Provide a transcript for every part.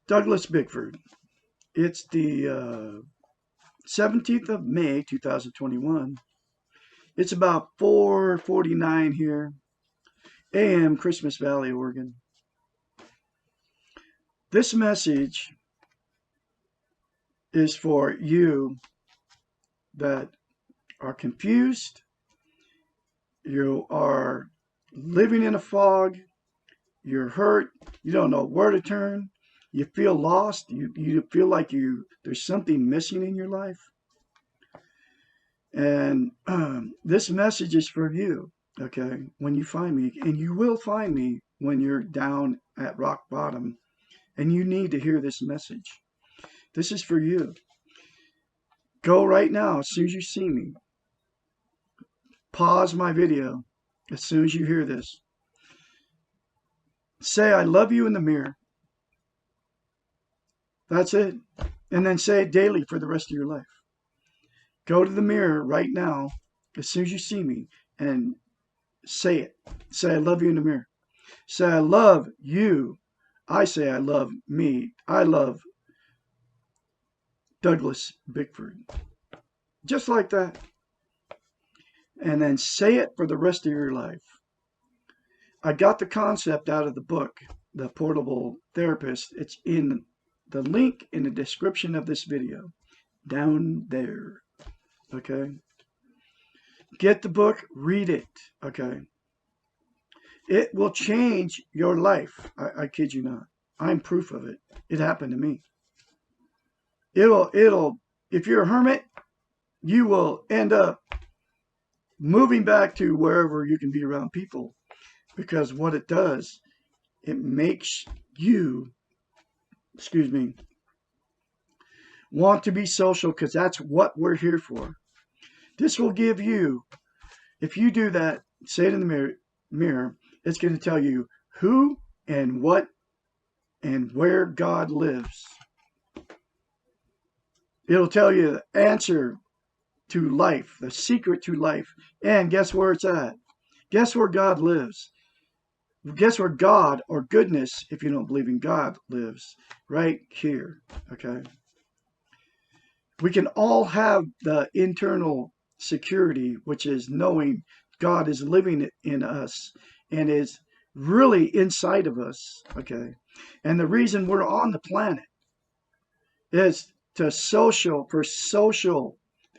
Douglas Bickford. It's the 17th of May, 2021. It's about 4:49 here, a.m., Christmas Valley, Oregon. This message is for you that are confused, you are living in a fog, you're hurt, you don't know where to turn, you feel lost, you feel like there's something missing in your life. And this message is for you, okay? When you find me, and you will find me when you're down at rock bottom, and you need to hear this message. This is for you. Go right now as soon as you see me. Pause my video as soon as you hear this. Say, I love you in the mirror. That's it. And then say it daily for the rest of your life. Go to the mirror right now as soon as you see me and say it. Say, I love you in the mirror. Say, I love you. I say, I love me. I love Douglas Bickford. Just like that. And then say it for the rest of your life. I got the concept out of the book, The Portable Therapist. It's in the link in the description of this video. Down there. Okay? Get the book, read it. Okay? It will change your life. I kid you not. I'm proof of it. It happened to me. If you're a hermit, you will end up moving back to wherever you can be around people. Because what it does, it makes you, want to be social, because that's what we're here for. This will give you, if you do that, say it in the mirror, it's going to tell you who and what and where God lives. It'll tell you the answer to life, the secret to life. And guess where it's at? Guess where God lives? Guess where God, or goodness, if you don't believe in God, lives? Right here. Okay? We can all have the internal security, which is knowing God is living in us and is really inside of us. Okay? And the reason we're on the planet is they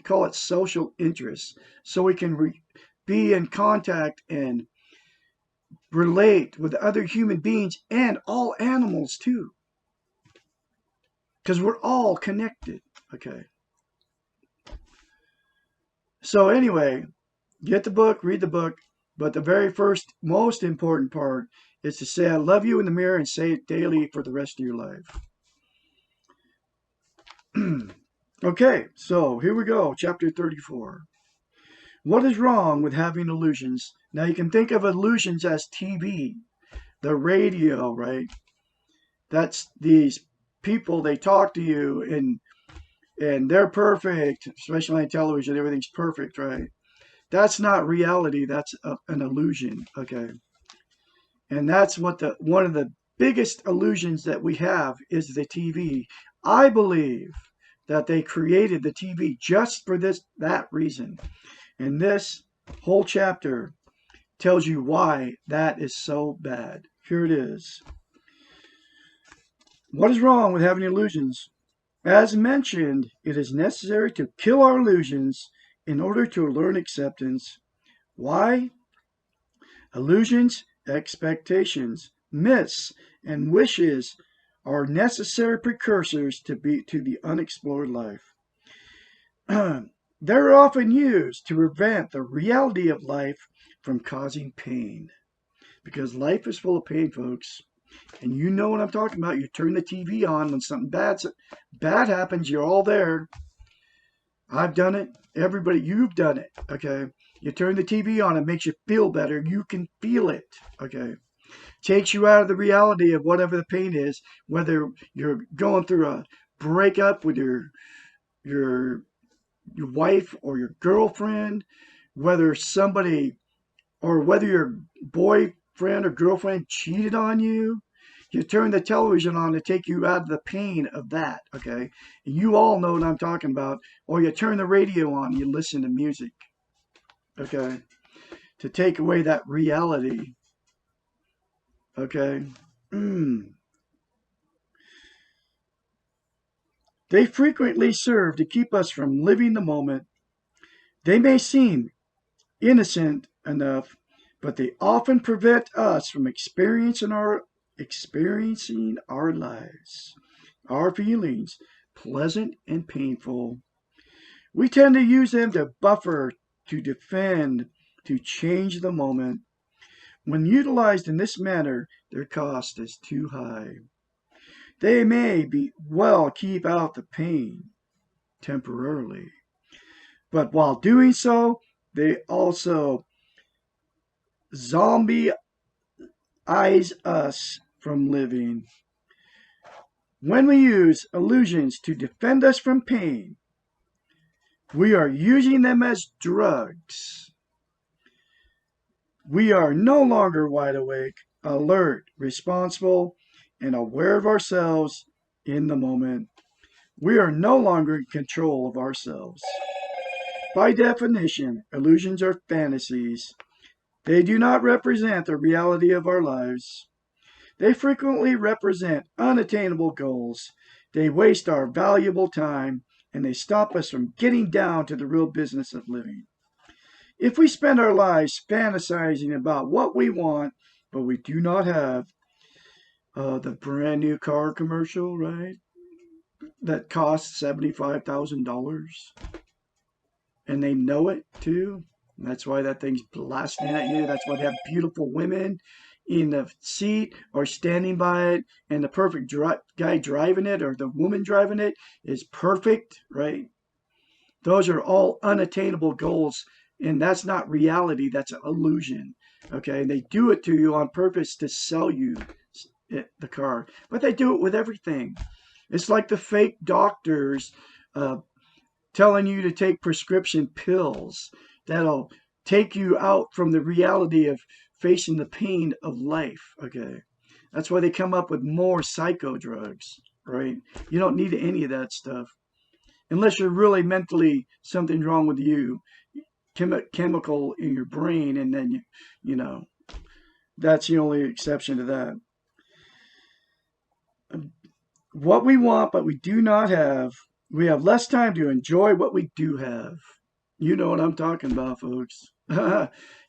call it social interests, so we can be in contact and relate with other human beings and all animals too, because we're all connected. Okay, so anyway, get the book, read the book, but the very first most important part is to say I love you in the mirror, and say it daily for the rest of your life. Okay, so here we go, chapter 34. What is wrong with having illusions? Now you can think of illusions as TV, the radio, right? That's these people, they talk to you and they're perfect, especially on television, everything's perfect, right? That's not reality, that's an illusion, okay? And that's what one of the biggest illusions that we have is the TV. I believe that they created the TV just for that reason. And this whole chapter tells you why that is so bad. Here it is. What is wrong with having illusions? As mentioned, it is necessary to kill our illusions in order to learn acceptance. Why? Illusions, expectations, myths, and wishes are necessary precursors to the unexplored life. They're often used to prevent the reality of life from causing pain. Because life is full of pain, folks. And you know what I'm talking about. You turn the TV on when something bad happens, you're all there. I've done it. Everybody, you've done it. Okay. You turn the TV on, it makes you feel better. You can feel it. Okay. Takes you out of the reality of whatever the pain is, whether you're going through a breakup with your wife or your girlfriend, whether your boyfriend or girlfriend cheated on you. You turn the television on to take you out of the pain of that, okay? And you all know what I'm talking about. Or you turn the radio on, you listen to music, okay? To take away that reality, okay? They frequently serve to keep us from living the moment. They may seem innocent enough, but they often prevent us from experiencing our lives, our feelings, pleasant and painful. We tend to use them to buffer, to defend, to change the moment. When utilized in this manner, their cost is too high. They may be well keep out the pain temporarily, but while doing so, they also zombie eyes us from living. When we use illusions to defend us from pain, we are using them as drugs. We are no longer wide awake, alert, responsible, and aware of ourselves in the moment. We are no longer in control of ourselves. By definition, illusions are fantasies. They do not represent the reality of our lives. They frequently represent unattainable goals. They waste our valuable time, and they stop us from getting down to the real business of living. If we spend our lives fantasizing about what we want, but we do not have, the brand new car commercial, right? That costs $75,000, and they know it too. That's why that thing's blasting at you. That's why they have beautiful women in the seat or standing by it, and the perfect guy driving it or the woman driving it is perfect, right? Those are all unattainable goals, and that's not reality. That's an illusion. Okay, they do it to you on purpose to sell you the car, but they do it with everything. It's like the fake doctors uh, telling you to take prescription pills that'll take you out from the reality of facing the pain of life. Okay, that's why they come up with more psycho drugs, right? You don't need any of that stuff unless you're really mentally something's wrong with you, chemical in your brain, and then you know that's the only exception to that. What we want but we do not have, we have less time to enjoy what we do have. You know what I'm talking about, folks.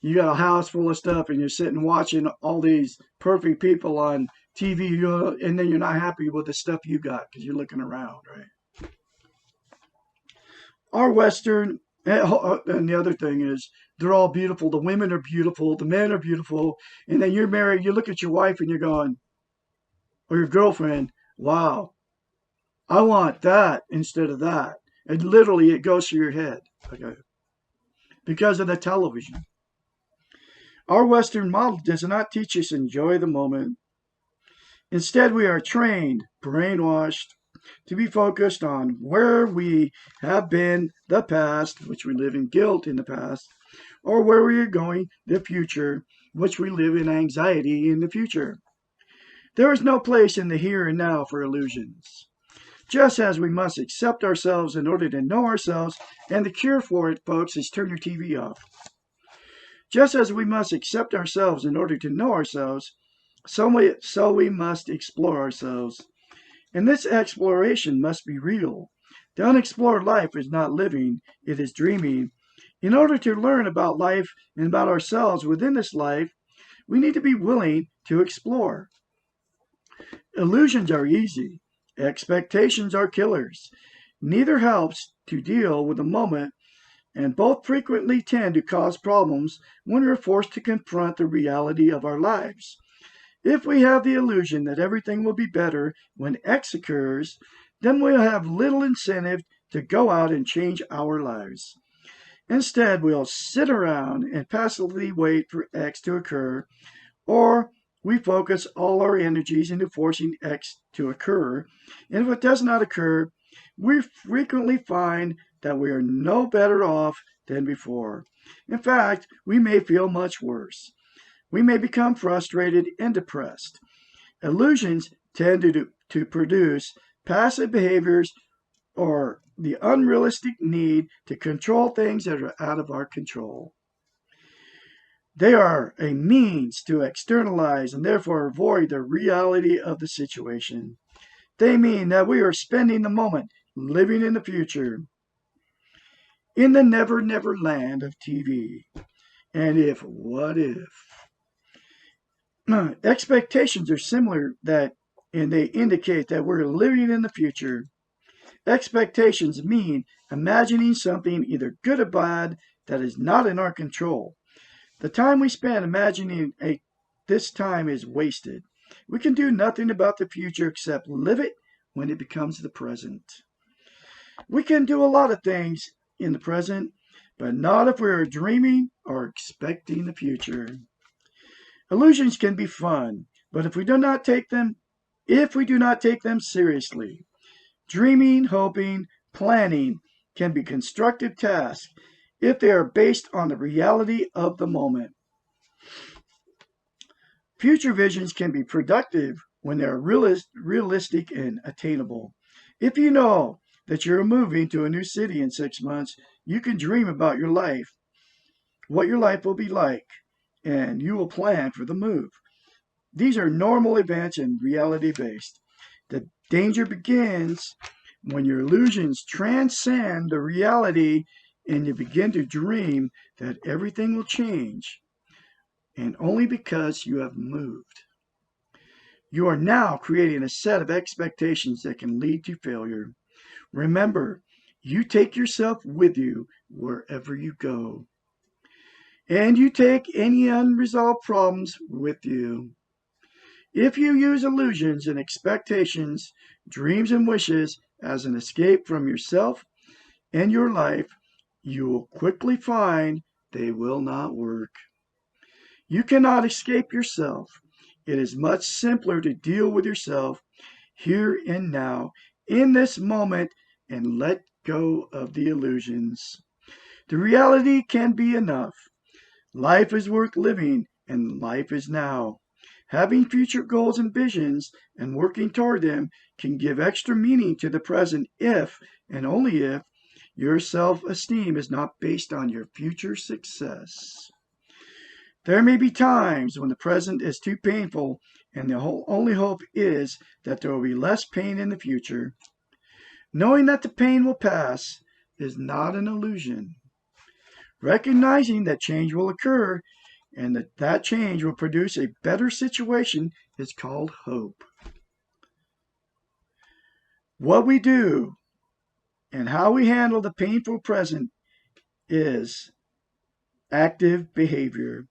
You got a house full of stuff and you're sitting watching all these perfect people on TV, and then you're not happy with the stuff you got because you're looking around, right? Our Western, and the other thing is, they're all beautiful. The women are beautiful, the men are beautiful, and then you're married, you look at your wife and you're going, or your girlfriend, wow, I want that instead of that. And literally, it goes through your head, okay, because of the television. Our Western model does not teach us to enjoy the moment. Instead, we are trained, brainwashed, to be focused on where we have been, the past, which we live in guilt in the past, or where we are going, the future, which we live in anxiety in the future. There is no place in the here and now for illusions. Just as we must accept ourselves in order to know ourselves, and the cure for it, folks, is turn your TV off. Just as we must accept ourselves in order to know ourselves, so we must explore ourselves. And this exploration must be real. The unexplored life is not living, it is dreaming. In order to learn about life and about ourselves within this life, we need to be willing to explore. Illusions are easy. Expectations are killers. Neither helps to deal with the moment, and both frequently tend to cause problems when we are forced to confront the reality of our lives. If we have the illusion that everything will be better when X occurs, then we'll have little incentive to go out and change our lives. Instead, we'll sit around and passively wait for X to occur, or we focus all our energies into forcing X to occur. And if it does not occur, we frequently find that we are no better off than before. In fact, we may feel much worse. We may become frustrated and depressed. Illusions tend to produce passive behaviors or the unrealistic need to control things that are out of our control. They are a means to externalize and therefore avoid the reality of the situation. They mean that we are spending the moment living in the future, in the never never land of TV. And if, what if? Expectations are similar and they indicate that we're living in the future. Expectations mean imagining something either good or bad that is not in our control. The time we spend imagining this time is wasted. We can do nothing about the future except live it when it becomes the present. We can do a lot of things in the present, but not if we are dreaming or expecting the future. Illusions can be fun, but if we do not take them seriously, dreaming, hoping, planning can be constructive tasks if they are based on the reality of the moment. Future visions can be productive when they are realistic and attainable. If you know that you're moving to a new city in 6 months, you can dream about your life, what your life will be like, and you will plan for the move. These are normal events and reality based. The danger begins when your illusions transcend the reality and you begin to dream that everything will change, and only because you have moved. You are now creating a set of expectations that can lead to failure. Remember, you take yourself with you wherever you go. And you take any unresolved problems with you. If you use illusions and expectations, dreams and wishes as an escape from yourself and your life, you will quickly find they will not work. You cannot escape yourself. It is much simpler to deal with yourself here and now, in this moment, and let go of the illusions. The reality can be enough. Life is worth living, and life is now. Having future goals and visions and working toward them can give extra meaning to the present if, and only if, your self-esteem is not based on your future success. There may be times when the present is too painful, and the only hope is that there will be less pain in the future. Knowing that the pain will pass is not an illusion. Recognizing that change will occur and that change will produce a better situation is called hope. What we do and how we handle the painful present is active behavior.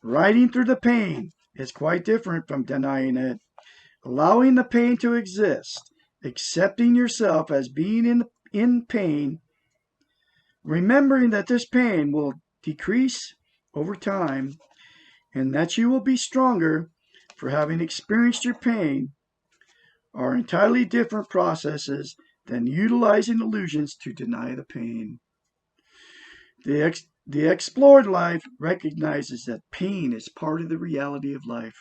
Riding through the pain is quite different from denying it. Allowing the pain to exist, accepting yourself as being in pain, remembering that this pain will decrease over time and that you will be stronger for having experienced your pain are entirely different processes than utilizing illusions to deny the pain. The explored life recognizes that pain is part of the reality of life.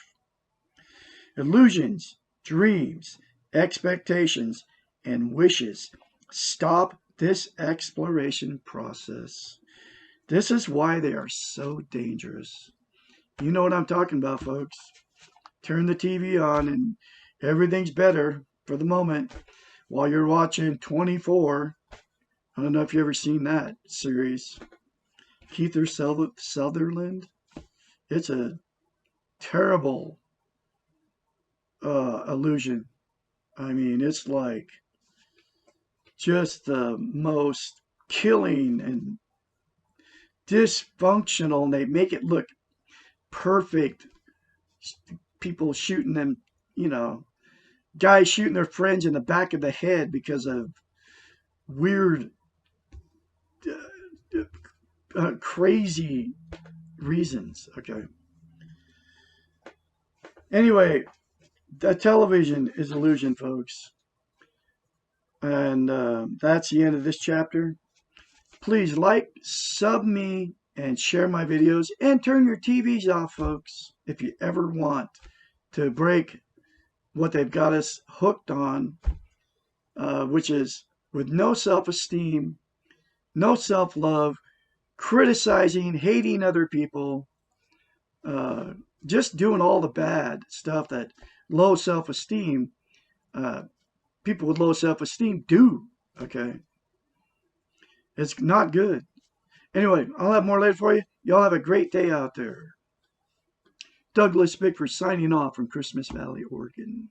Illusions, dreams, expectations, and wishes stop this exploration process. This is why they are so dangerous. You know what I'm talking about, folks. Turn the TV on and everything's better for the moment while you're watching 24. I don't know if you've ever seen that series. Kiefer Sutherland. It's a terrible illusion. I mean, it's like just the most killing and dysfunctional, and they make it look perfect. People shooting them, guys shooting their friends in the back of the head because of weird, crazy reasons. Okay. Anyway, the television is illusion, folks. And that's the end of this chapter. Please like, sub me, and share my videos. And turn your TVs off, folks, if you ever want to break what they've got us hooked on, which is with no self-esteem, no self-love, criticizing, hating other people, uh, just doing all the bad stuff that low self-esteem, uh, people with low self-esteem do. Okay, it's not good. Anyway, I'll have more later for you. Y'all have a great day out there. Douglas Bickford signing off from Christmas Valley, Oregon.